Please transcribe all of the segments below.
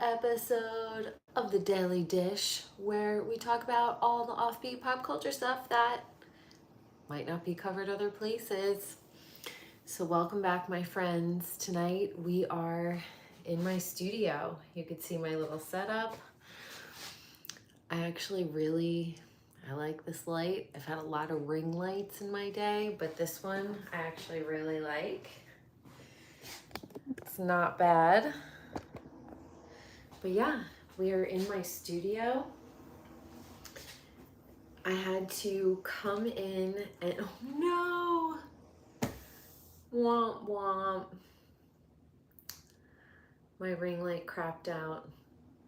episode of The Daily Dish, where we talk about all the offbeat pop culture stuff that might not be covered other places. So welcome back, my friends. Tonight we are in my studio. You can see my little setup. I like this light. I've had a lot of ring lights in my day, but this one I actually really like. It's not bad. But yeah, we are in my studio. I had to come in and, oh no! Womp womp. My ring light crapped out.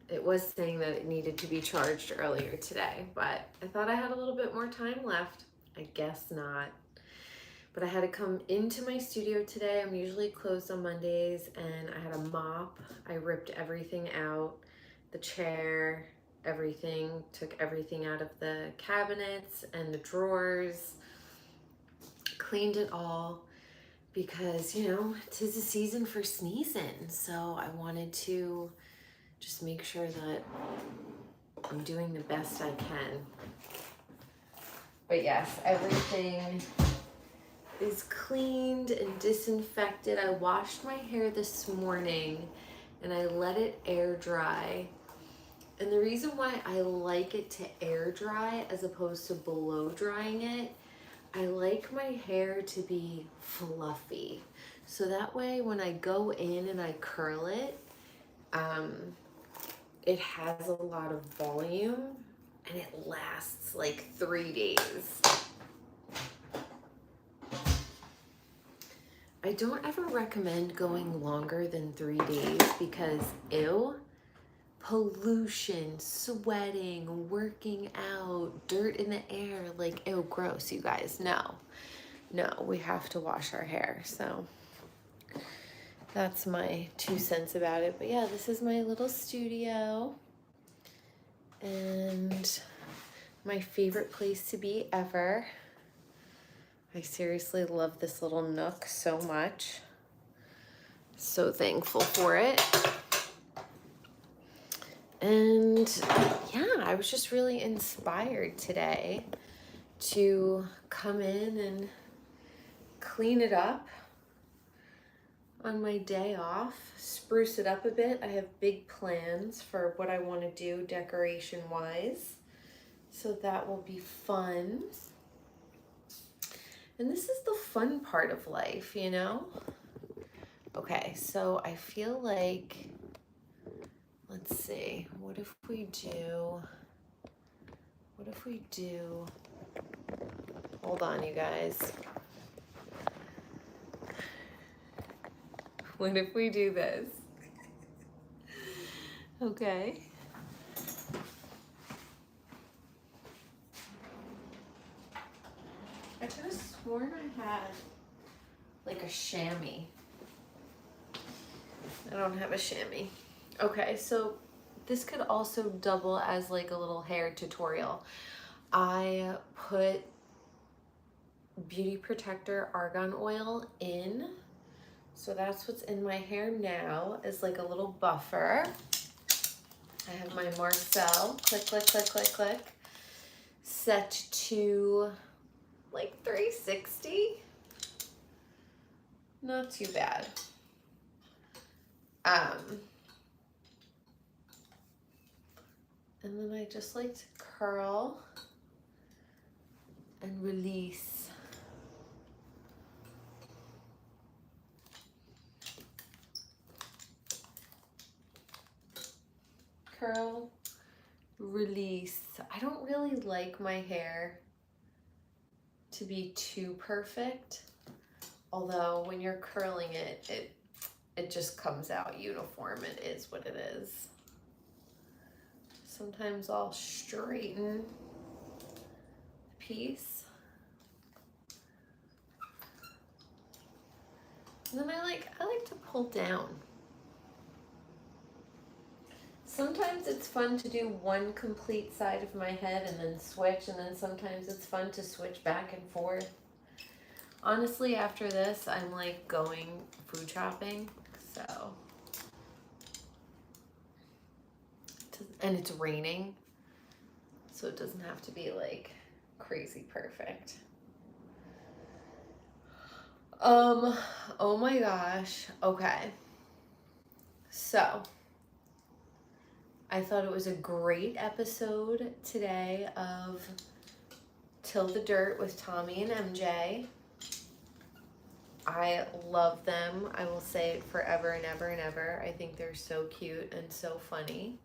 It was saying that it needed to be charged earlier today, but I thought I had a little bit more time left. I guess not. But I had to come into my studio today. I'm usually closed on Mondays, and I had a mop. I ripped everything out, the chair, everything, took everything out of the cabinets and the drawers, cleaned it all because, you know, 'tis the season for sneezing. So I wanted to just make sure that I'm doing the best I can. But yes, everything is cleaned and disinfected. I washed my hair this morning and I let it air dry. And the reason why I like it to air dry as opposed to blow drying it, I like my hair to be fluffy. So that way when I go in and I curl it, it has a lot of volume and it lasts like 3 days. I don't ever recommend going longer than 3 days because ew, pollution, sweating, working out, dirt in the air, like ew, gross, you guys. No, we have to wash our hair. So that's my 2 cents about it. But yeah, this is my little studio and my favorite place to be ever. I seriously love this little nook so much. So thankful for it. And yeah, I was just really inspired today to come in and clean it up on my day off, spruce it up a bit. I have big plans for what I want to do decoration-wise, so that will be fun. And this is the fun part of life, you know? Okay, so I feel like, let's see, what if we do, hold on, you guys. What if we do this? Okay. I could have sworn I had like a chamois. I don't have a chamois. Okay, so this could also double as like a little hair tutorial. I put Beauty Protector Argan Oil in. So that's what's in my hair now, is like a little buffer. I have my Marcel, click, click, click, click, click, set to like 360. Not too bad. And then I just like to curl and release. Curl, release. I don't really like my hair to be too perfect, although when you're curling it just comes out uniform. It is what it is. Sometimes I'll straighten the piece. And then I like to pull down. Sometimes it's fun to do one complete side of my head and then switch, and then sometimes it's fun to switch back and forth. Honestly, after this, I'm like going food shopping, so And it's raining, so it doesn't have to be like crazy perfect. Oh my gosh. Okay. So, I thought it was a great episode today of Till the Dirt with Tommy and MJ. I love them. I will say it forever and ever and ever. I think they're so cute and so funny.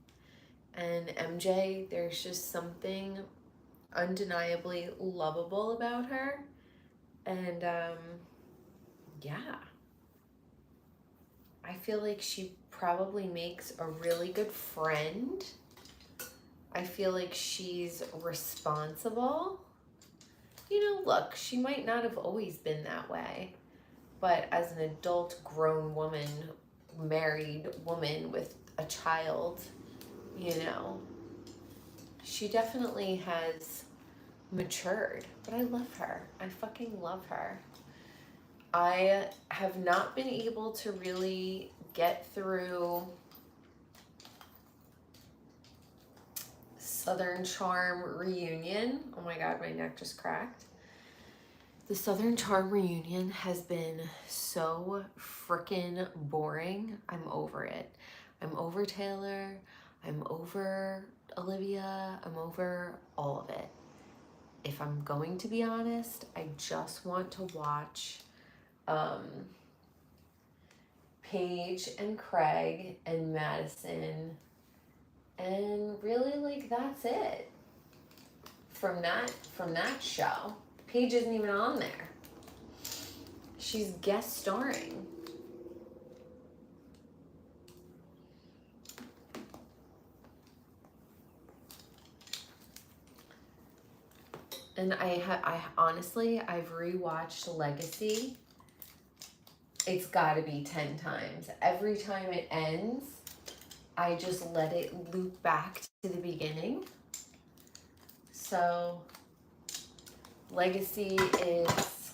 And MJ, there's just something undeniably lovable about her. And yeah. I feel like she probably makes a really good friend. I feel like she's responsible. You know, look, she might not have always been that way, but as an adult, grown woman, married woman with a child, you know, she definitely has matured. But I love her. I fucking love her. I have not been able to really get through Southern Charm reunion. Oh my god, my neck just cracked. The Southern Charm reunion has been so freaking boring. I'm over it. I'm over Taylor. I'm over Olivia. I'm over all of it. If I'm going to be honest, I just want to watch Paige and Craig and Madison, and really, like, that's it from that show. Paige isn't even on there. She's guest starring. And I honestly, I've rewatched Legacy. It's got to be 10 times. Every time it ends, I just let it loop back to the beginning. So, Legacy is...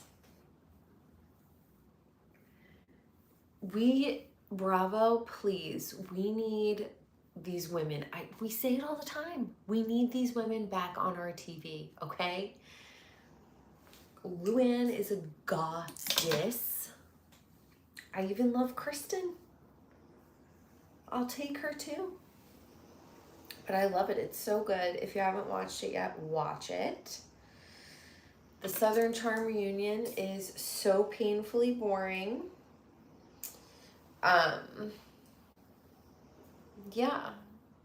Bravo, please. We need these women. We say it all the time. We need these women back on our TV, okay? Luann is a goddess. I even love Kristen. I'll take her too. But I love it. It's so good. If you haven't watched it yet, watch it. The Southern Charm reunion is so painfully boring. Yeah.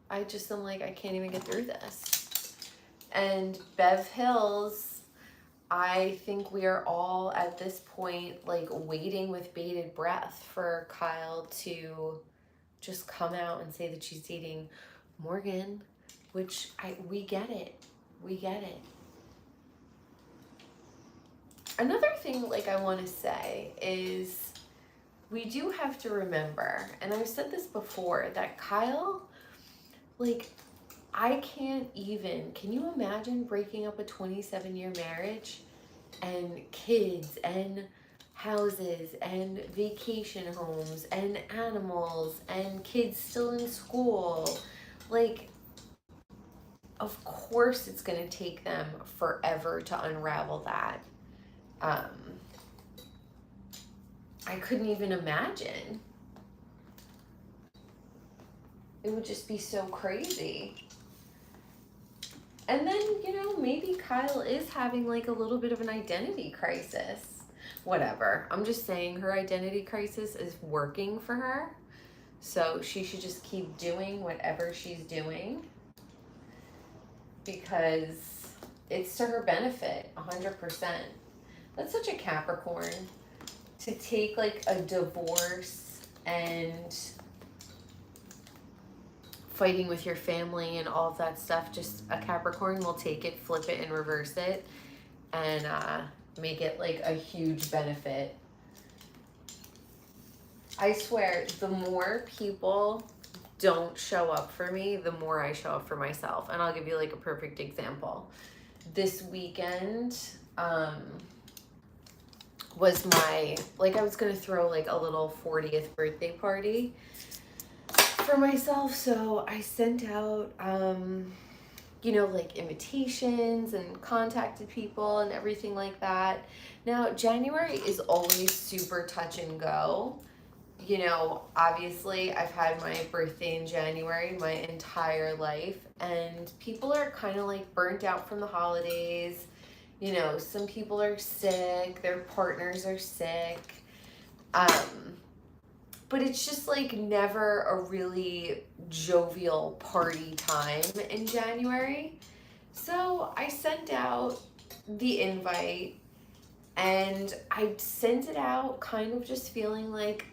I just am like, I can't even get through this. And Bev Hills, I think we are all at this point like waiting with bated breath for Kyle to just come out and say that she's dating Morgan, which we get it. We get it. Another thing like I want to say is we do have to remember, and I've said this before, that Kyle, like, I can't even, can you imagine breaking up a 27-year marriage and kids and houses and vacation homes and animals and kids still in school? Like, of course it's going to take them forever to unravel that. I couldn't even imagine. It would just be so crazy. And then, you know, maybe Kyle is having like a little bit of an identity crisis. Whatever. I'm just saying her identity crisis is working for her. So she should just keep doing whatever she's doing. Because it's to her benefit, 100%. That's such a Capricorn. To take like a divorce and fighting with your family and all of that stuff, just a Capricorn will take it, flip it, and reverse it, and make it like a huge benefit. I swear, the more people don't show up for me, the more I show up for myself. And I'll give you like a perfect example. This weekend, was my, like, I was gonna throw like a little 40th birthday party for myself. So I sent out, you know, like invitations and contacted people and everything like that. Now, January is always super touch and go. You know, obviously, I've had my birthday in January my entire life, and people are kind of like burnt out from the holidays. You know, some people are sick, their partners are sick. But it's just like never a really jovial party time in January. So I sent out the invite, and I sent it out kind of just feeling like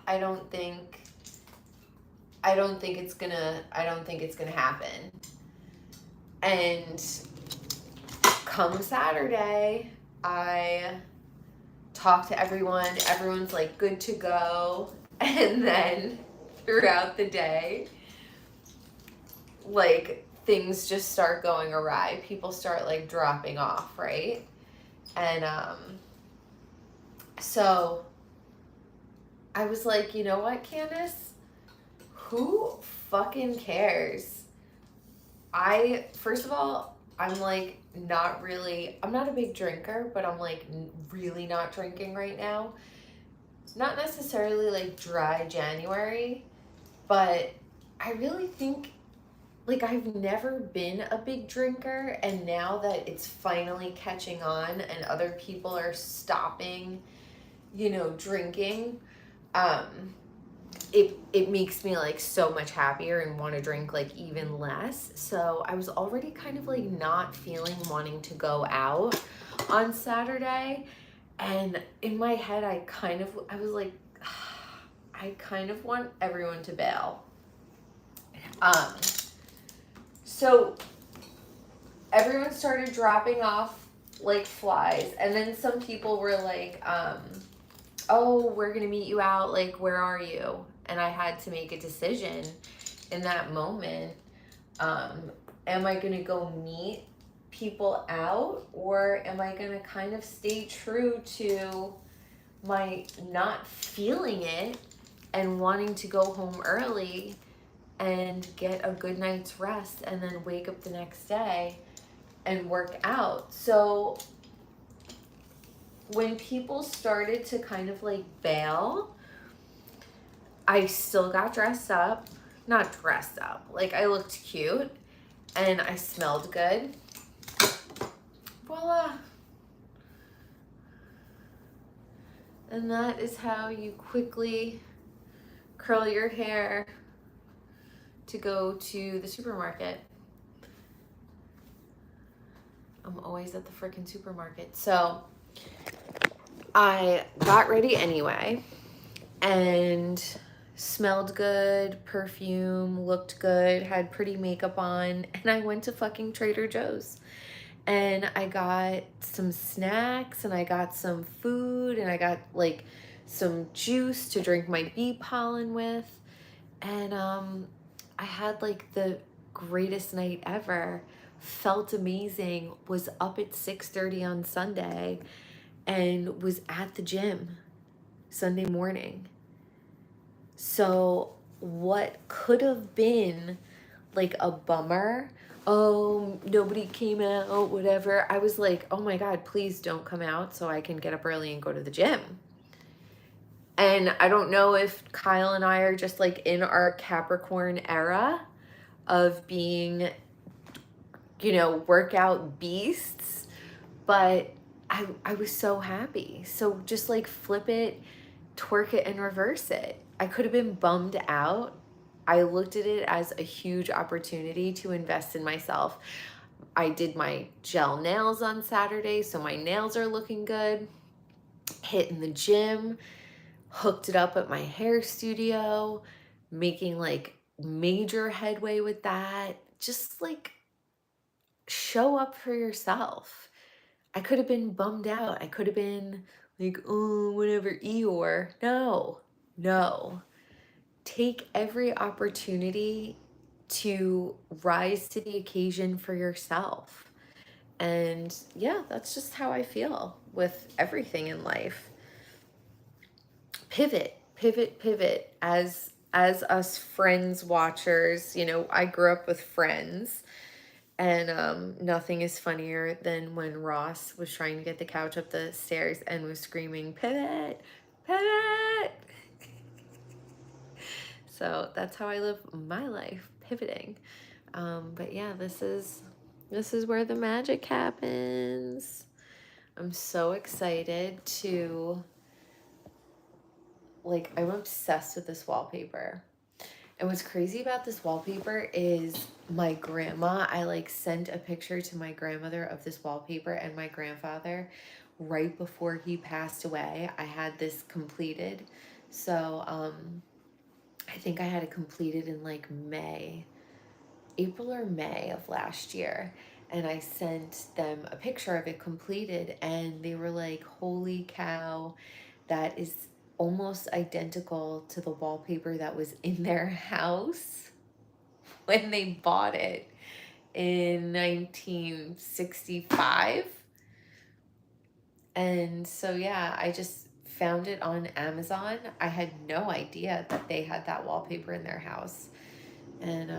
I don't think I don't think it's gonna happen. And come Saturday, I talk to everyone. Everyone's like good to go. And then throughout the day, like things just start going awry. People start like dropping off, right? And so I was like, you know what, Candice? Who fucking cares? First of all, I'm like I'm not a big drinker, but I'm like really not drinking right now. Not necessarily like dry January, but I really think like I've never been a big drinker, and now that it's finally catching on and other people are stopping, you know, drinking, um, it makes me like so much happier and want to drink like even less. So I was already kind of like not feeling wanting to go out on Saturday, and in my head I was like I kind of want everyone to bail. So everyone started dropping off like flies, and then some people were like, oh, we're gonna meet you out, like, where are you? And I had to make a decision in that moment. Am I gonna go meet people out, or am I gonna kind of stay true to my not feeling it and wanting to go home early and get a good night's rest and then wake up the next day and work out? So when people started to kind of like bail, I still got dressed up. Not dressed up, like I looked cute and I smelled good. Voila. And that is how you quickly curl your hair to go to the supermarket. I'm always at the freaking supermarket. So I got ready anyway and smelled good, perfume, looked good, had pretty makeup on, and I went to fucking Trader Joe's. And I got some snacks, and I got some food, and I got like some juice to drink my bee pollen with. And I had like the greatest night ever. Felt amazing. Was up at 6:30 on Sunday and was at the gym Sunday morning. So what could have been like a bummer, oh, nobody came out, whatever, I was like, oh my God, please don't come out so I can get up early and go to the gym. And I don't know if Kyle and I are just like in our Capricorn era of being, you know, workout beasts, but I was so happy. So just like flip it, twerk it, and reverse it. I could have been bummed out. I looked at it as a huge opportunity to invest in myself. I did my gel nails on Saturday, so my nails are looking good. Hitting the gym, hooked it up at my hair studio, making like major headway with that. Just like show up for yourself. I could have been bummed out. I could have been like, oh, whatever, Eeyore. No. Take every opportunity to rise to the occasion for yourself. And yeah, that's just how I feel with everything in life. Pivot as as us Friends watchers, you know, I grew up with Friends, and nothing is funnier than when Ross was trying to get the couch up the stairs and was screaming, "Pivot, pivot!" So that's how I live my life, pivoting. But yeah, this is where the magic happens. I'm so excited to, like, I'm obsessed with this wallpaper. And what's crazy about this wallpaper is my grandma, I like sent a picture to my grandmother of this wallpaper, and my grandfather, right before he passed away, I had this completed. So I think I had it completed in like April or May of last year. And I sent them a picture of it completed, and they were like, holy cow, that is almost identical to the wallpaper that was in their house when they bought it in 1965. And so, yeah, I just found it on Amazon. I had no idea that they had that wallpaper in their house. And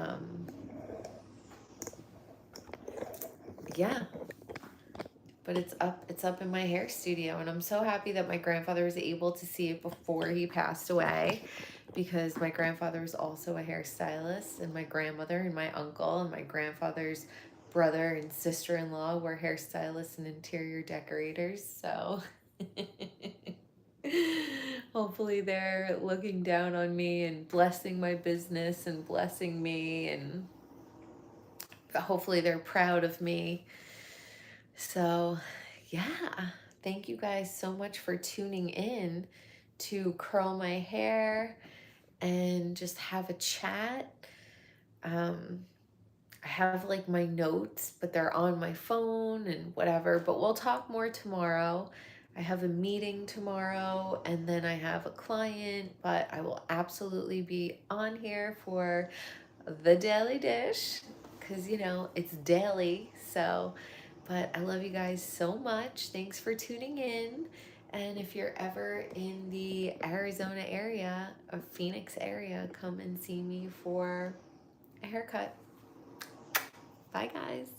yeah, but it's up in my hair studio, and I'm so happy that my grandfather was able to see it before he passed away, because my grandfather was also a hairstylist, and my grandmother and my uncle and my grandfather's brother and sister-in-law were hairstylists and interior decorators. So hopefully they're looking down on me and blessing my business and blessing me, and hopefully they're proud of me. So, yeah, thank you guys so much for tuning in to curl my hair and just have a chat. I have like my notes, but they're on my phone and whatever, but we'll talk more tomorrow. I have a meeting tomorrow, and then I have a client, but I will absolutely be on here for the daily dish, because you know it's daily. So but I love you guys so much. Thanks for tuning in. And if you're ever in the Arizona area or Phoenix area, come and see me for a haircut. Bye guys.